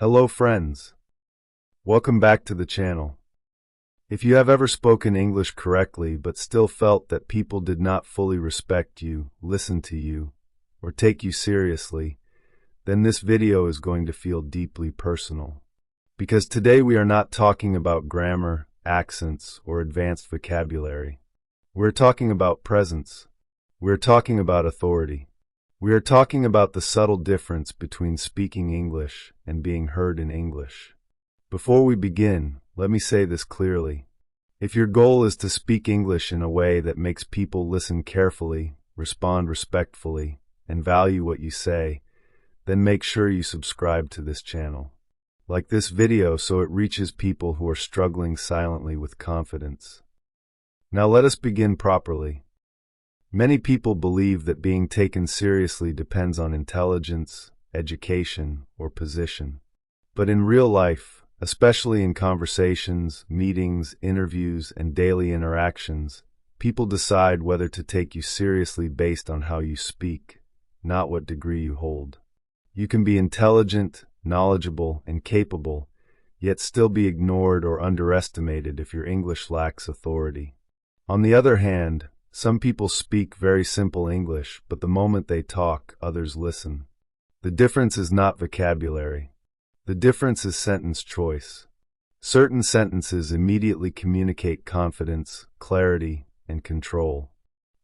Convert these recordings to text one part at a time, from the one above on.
Hello friends. Welcome back to the channel. If you have ever spoken English correctly but still felt that people did not fully respect you, listen to you, or take you seriously, then this video is going to feel deeply personal. Because today we are not talking about grammar, accents, or advanced vocabulary. We're talking about presence. We're talking about authority. We are talking about the subtle difference between speaking English and being heard in English. Before we begin, let me say this clearly. If your goal is to speak English in a way that makes people listen carefully, respond respectfully, and value what you say, then make sure you subscribe to this channel. Like this video so it reaches people who are struggling silently with confidence. Now let us begin properly. Many people believe that being taken seriously depends on intelligence, education, or position. But in real life, especially in conversations, meetings, interviews, and daily interactions, people decide whether to take you seriously based on how you speak, not what degree you hold. You can be intelligent, knowledgeable, and capable, yet still be ignored or underestimated if your English lacks authority. On the other hand, some people speak very simple English, but the moment they talk, others listen. The difference is not vocabulary. The difference is sentence choice. Certain sentences immediately communicate confidence, clarity, and control.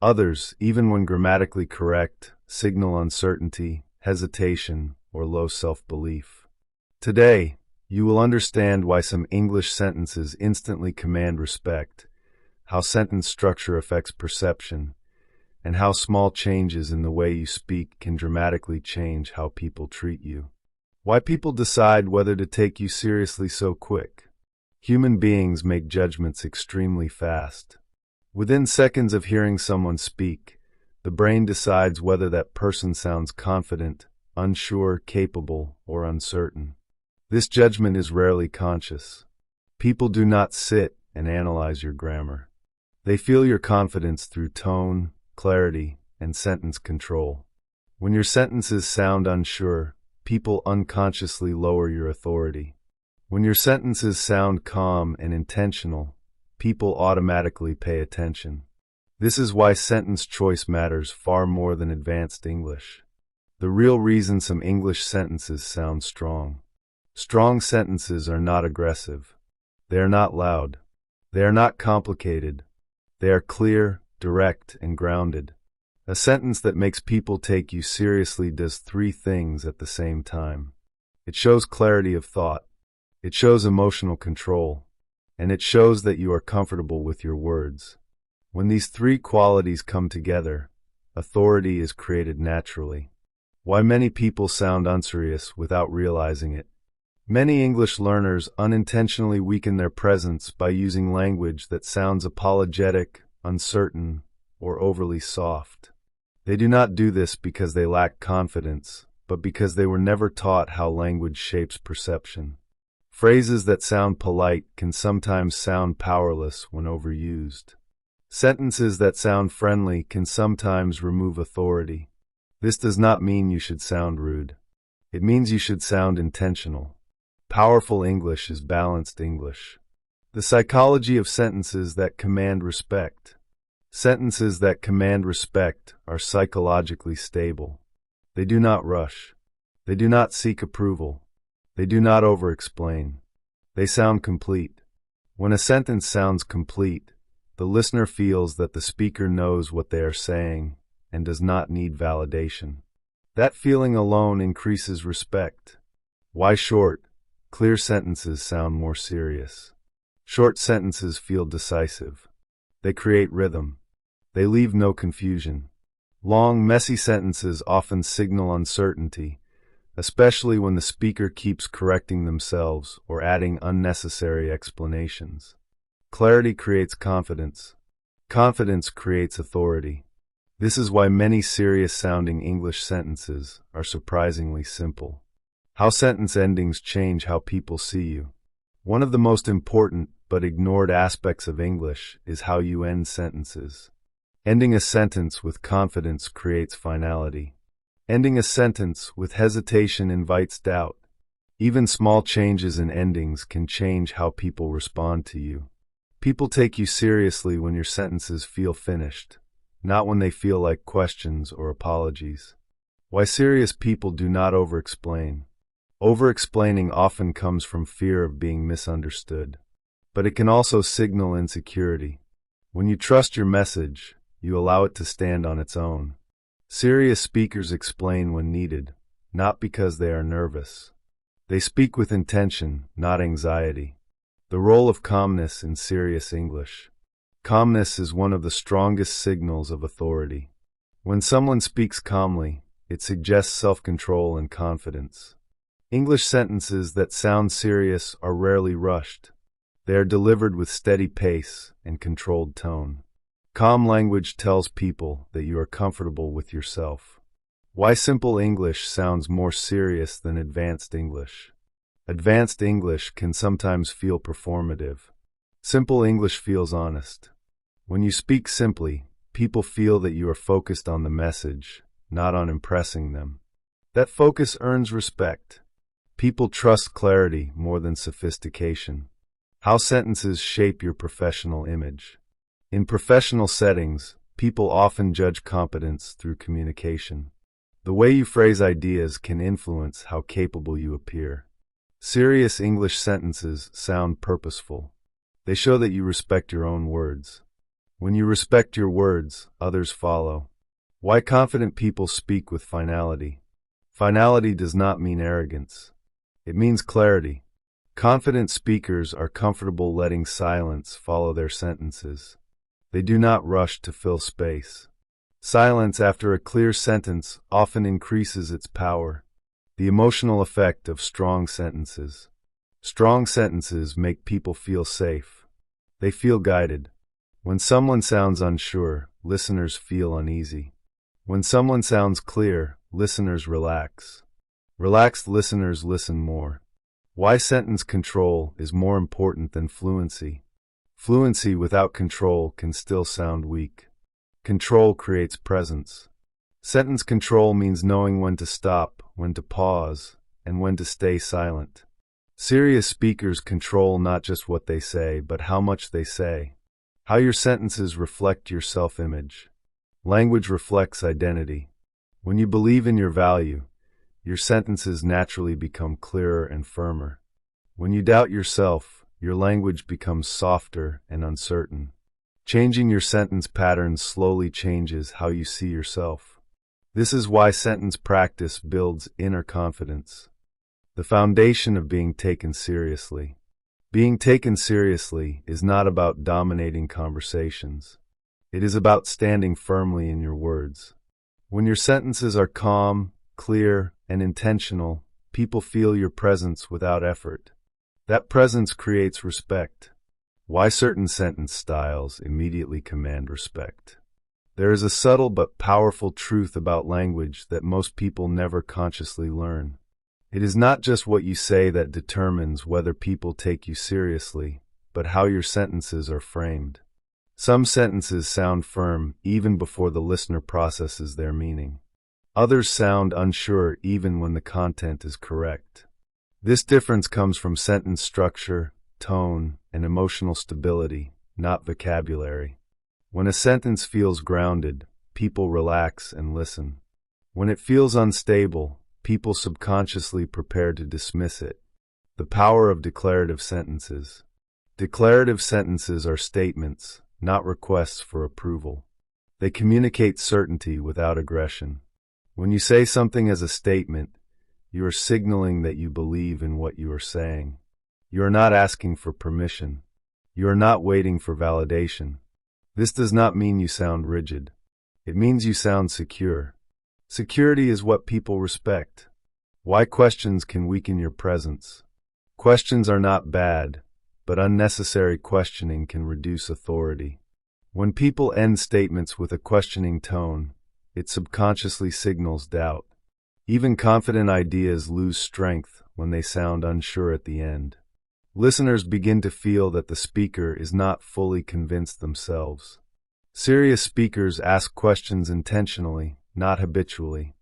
Others, even when grammatically correct, signal uncertainty, hesitation, or low self-belief. Today, you will understand why some English sentences instantly command respect, how sentence structure affects perception, and how small changes in the way you speak can dramatically change how people treat you. Why people decide whether to take you seriously so quick. Human beings make judgments extremely fast. Within seconds of hearing someone speak, the brain decides whether that person sounds confident, unsure, capable, or uncertain. This judgment is rarely conscious. People do not sit and analyze your grammar. They feel your confidence through tone, clarity, and sentence control. When your sentences sound unsure, people unconsciously lower your authority. When your sentences sound calm and intentional, people automatically pay attention. This is why sentence choice matters far more than advanced English. The real reason some English sentences sound strong. Strong sentences are not aggressive. They are not loud. They are not complicated. They are clear, direct, and grounded. A sentence that makes people take you seriously does three things at the same time. It shows clarity of thought, it shows emotional control, and it shows that you are comfortable with your words. When these three qualities come together, authority is created naturally. Why many people sound unserious without realizing it. Many English learners unintentionally weaken their presence by using language that sounds apologetic, uncertain, or overly soft. They do not do this because they lack confidence, but because they were never taught how language shapes perception. Phrases that sound polite can sometimes sound powerless when overused. Sentences that sound friendly can sometimes remove authority. This does not mean you should sound rude. It means you should sound intentional. Powerful English is balanced English. The psychology of sentences that command respect. Sentences that command respect are psychologically stable. They do not rush. They do not seek approval. They do not over-explain. They sound complete. When a sentence sounds complete, the listener feels that the speaker knows what they are saying and does not need validation. That feeling alone increases respect. Why short, clear sentences sound more serious? Short sentences feel decisive. They create rhythm. They leave no confusion. Long, messy sentences often signal uncertainty, especially when the speaker keeps correcting themselves or adding unnecessary explanations. Clarity creates confidence. Confidence creates authority. This is why many serious-sounding English sentences are surprisingly simple. How sentence endings change how people see you. One of the most important but ignored aspects of English is how you end sentences. Ending a sentence with confidence creates finality. Ending a sentence with hesitation invites doubt. Even small changes in endings can change how people respond to you. People take you seriously when your sentences feel finished, not when they feel like questions or apologies. Why serious people do not over-explain. Over-explaining often comes from fear of being misunderstood, but it can also signal insecurity. When you trust your message, you allow it to stand on its own. Serious speakers explain when needed, not because they are nervous. They speak with intention, not anxiety. The role of calmness in serious English. Calmness is one of the strongest signals of authority. When someone speaks calmly, it suggests self-control and confidence. English sentences that sound serious are rarely rushed. They are delivered with steady pace and controlled tone. Calm language tells people that you are comfortable with yourself. Why simple English sounds more serious than advanced English. Advanced English can sometimes feel performative. Simple English feels honest. When you speak simply, people feel that you are focused on the message, not on impressing them. That focus earns respect. People trust clarity more than sophistication. How sentences shape your professional image. In professional settings, people often judge competence through communication. The way you phrase ideas can influence how capable you appear. Serious English sentences sound purposeful. They show that you respect your own words. When you respect your words, others follow. Why confident people speak with finality. Finality does not mean arrogance. It means clarity. Confident speakers are comfortable letting silence follow their sentences. They do not rush to fill space. Silence after a clear sentence often increases its power. The emotional effect of strong sentences. Strong sentences make people feel safe. They feel guided. When someone sounds unsure, listeners feel uneasy. When someone sounds clear, listeners relax. Relaxed listeners listen more. Why sentence control is more important than fluency. Fluency without control can still sound weak. Control creates presence. Sentence control means knowing when to stop, when to pause, and when to stay silent. Serious speakers control not just what they say, but how much they say. How your sentences reflect your self-image. Language reflects identity. When you believe in your value, your sentences naturally become clearer and firmer. When you doubt yourself, your language becomes softer and uncertain. Changing your sentence patterns slowly changes how you see yourself. This is why sentence practice builds inner confidence. The foundation of being taken seriously. Being taken seriously is not about dominating conversations. It is about standing firmly in your words. When your sentences are calm, clear, and intentional, people feel your presence without effort. That presence creates respect. Why certain sentence styles immediately command respect. There is a subtle but powerful truth about language that most people never consciously learn. It is not just what you say that determines whether people take you seriously, but how your sentences are framed. Some sentences sound firm even before the listener processes their meaning. Others sound unsure even when the content is correct. This difference comes from sentence structure, tone, and emotional stability, not vocabulary. When a sentence feels grounded, people relax and listen. When it feels unstable, people subconsciously prepare to dismiss it. The power of declarative sentences. Declarative sentences are statements, not requests for approval. They communicate certainty without aggression. When you say something as a statement, you are signaling that you believe in what you are saying. You are not asking for permission. You are not waiting for validation. This does not mean you sound rigid. It means you sound secure. Security is what people respect. Why questions can weaken your presence. Questions are not bad, but unnecessary questioning can reduce authority. When people end statements with a questioning tone, it subconsciously signals doubt. Even confident ideas lose strength when they sound unsure at the end. Listeners begin to feel that the speaker is not fully convinced themselves. Serious speakers ask questions intentionally, not habitually.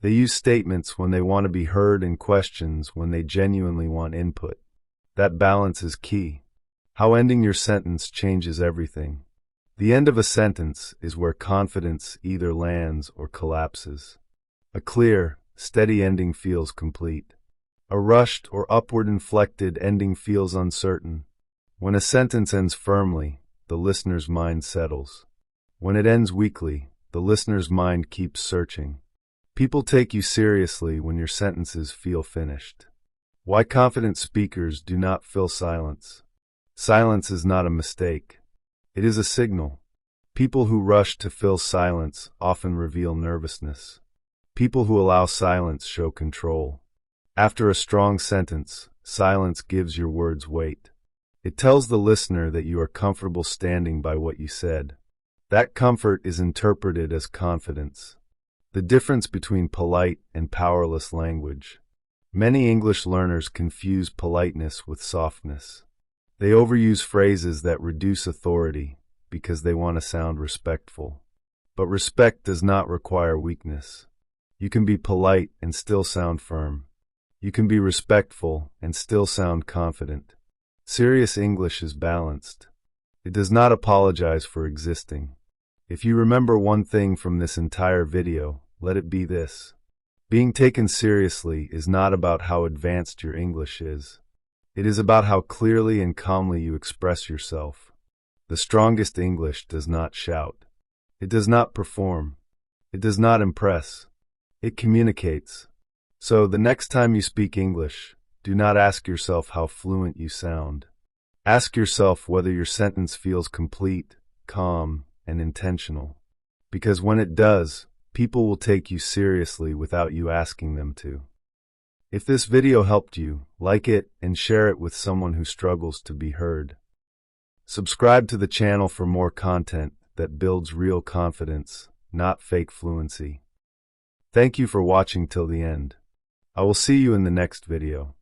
They use statements when they want to be heard and questions when they genuinely want input. That balance is key. How ending your sentence changes everything. The end of a sentence is where confidence either lands or collapses. A clear, steady ending feels complete. A rushed or upward inflected ending feels uncertain. When a sentence ends firmly, the listener's mind settles. When it ends weakly, the listener's mind keeps searching. People take you seriously when your sentences feel finished. Why confident speakers do not fill silence. Silence is not a mistake. It is a signal. People who rush to fill silence often reveal nervousness. People who allow silence show control. After a strong sentence, silence gives your words weight. It tells the listener that you are comfortable standing by what you said. That comfort is interpreted as confidence. The difference between polite and powerless language. Many English learners confuse politeness with softness. They overuse phrases that reduce authority because they want to sound respectful. But respect does not require weakness. You can be polite and still sound firm. You can be respectful and still sound confident. Serious English is balanced. It does not apologize for existing. If you remember one thing from this entire video, let it be this. Being taken seriously is not about how advanced your English is. It is about how clearly and calmly you express yourself. The strongest English does not shout. It does not perform. It does not impress. It communicates. So, the next time you speak English, do not ask yourself how fluent you sound. Ask yourself whether your sentence feels complete, calm, and intentional. Because when it does, people will take you seriously without you asking them to. If this video helped you, like it and share it with someone who struggles to be heard. Subscribe to the channel for more content that builds real confidence, not fake fluency. Thank you for watching till the end. I will see you in the next video.